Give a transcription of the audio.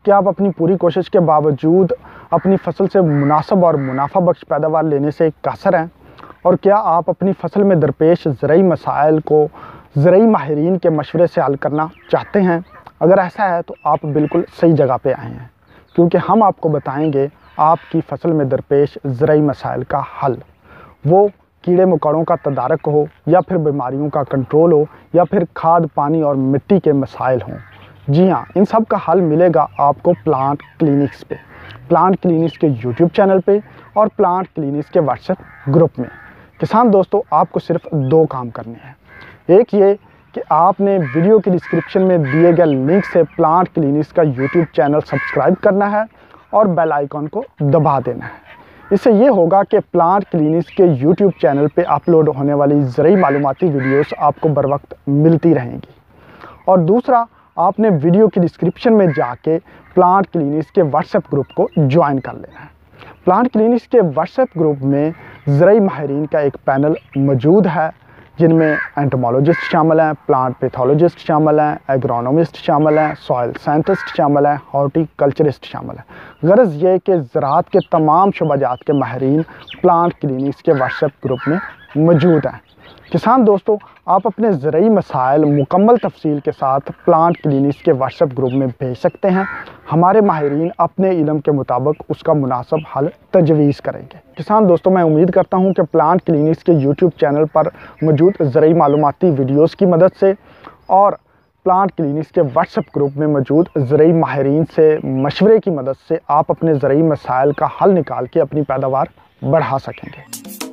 कि आप अपनी पूरी कोशिश के बावजूद अपनी फसल से मुनासिब और मुनाफा बख्श पैदावार लेने से कासर हैं? और क्या आप अपनी फसल में दरपेश ज़रूरी मसाइल को ज़रूरी माहिरीन के मशवरे से हल करना चाहते हैं? अगर ऐसा है तो आप बिल्कुल सही जगह पे आए हैं, क्योंकि हम आपको बताएंगे आपकी फसल में दरपेश ज़रूरी मसाइल का हल। वो कीड़े मकोड़ों का तदारक हो, या फिर बीमारियों का कंट्रोल हो, या फिर खाद, पानी और मिट्टी के मसाइल हों। जी हाँ, इन सब का हल मिलेगा आपको प्लांट क्लिनिक्स पे, प्लांट क्लिनिक्स के यूट्यूब चैनल पे और प्लांट क्लिनिक्स के व्हाट्सएप ग्रुप में। किसान दोस्तों, आपको सिर्फ 2 काम करने हैं। एक ये कि आपने वीडियो की डिस्क्रिप्शन में दिए गए लिंक से प्लांट क्लिनिक्स का यूट्यूब चैनल सब्सक्राइब करना है और बेल आइकन को दबा देना है। इससे ये होगा कि प्लांट क्लिनिक्स के यूट्यूब चैनल पे अपलोड होने वाली ज़रूरी मालूमाती वीडियोस आपको बर वक्त मिलती रहेंगी। और दूसरा, आपने वीडियो की डिस्क्रिप्शन में जाके प्लांट क्लिनिक्स के व्हाट्सएप ग्रुप को ज्वाइन कर लेना है। प्लांट क्लिनिक्स के व्हाट्सएप ग्रुप में ज़रूरी माहिरीन का एक पैनल मौजूद है, जिनमें एंटोमोलॉजिस्ट शामिल हैं, प्लांट पैथोलॉजिस्ट शामिल हैं, एग्रोनॉमिस्ट शामिल हैं, सॉइल साइंटिस्ट शामिल हैं, हॉर्टिकल्चरिस्ट शामिल हैं। गरज ये कि ज़राअत के तमाम शुबाजात के माहिरीन प्लांट क्लिनिक्स के व्हाट्सएप ग्रुप में मौजूद हैं। किसान दोस्तों, आप अपने ज़रूरी मसाइल मुकम्मल तफसील के साथ प्लांट क्लिनिक्स के व्हाट्सएप ग्रुप में भेज सकते हैं। हमारे माहिरीन अपने इल्म के मुताबिक उसका मुनासिब हल तजवीज़ करेंगे। किसान दोस्तों, मैं उम्मीद करता हूं कि प्लांट क्लिनिक्स के यूट्यूब चैनल पर मौजूद ज़रूरी मालूमाती वीडियोस की मदद से और प्लांट क्लिनिक्स के व्हाट्सएप ग्रुप में मौजूद ज़रूरी माहिरीन से मशवरे की मदद से आप अपने ज़रूरी मसाइल का हल निकाल के अपनी पैदावार बढ़ा सकेंगे।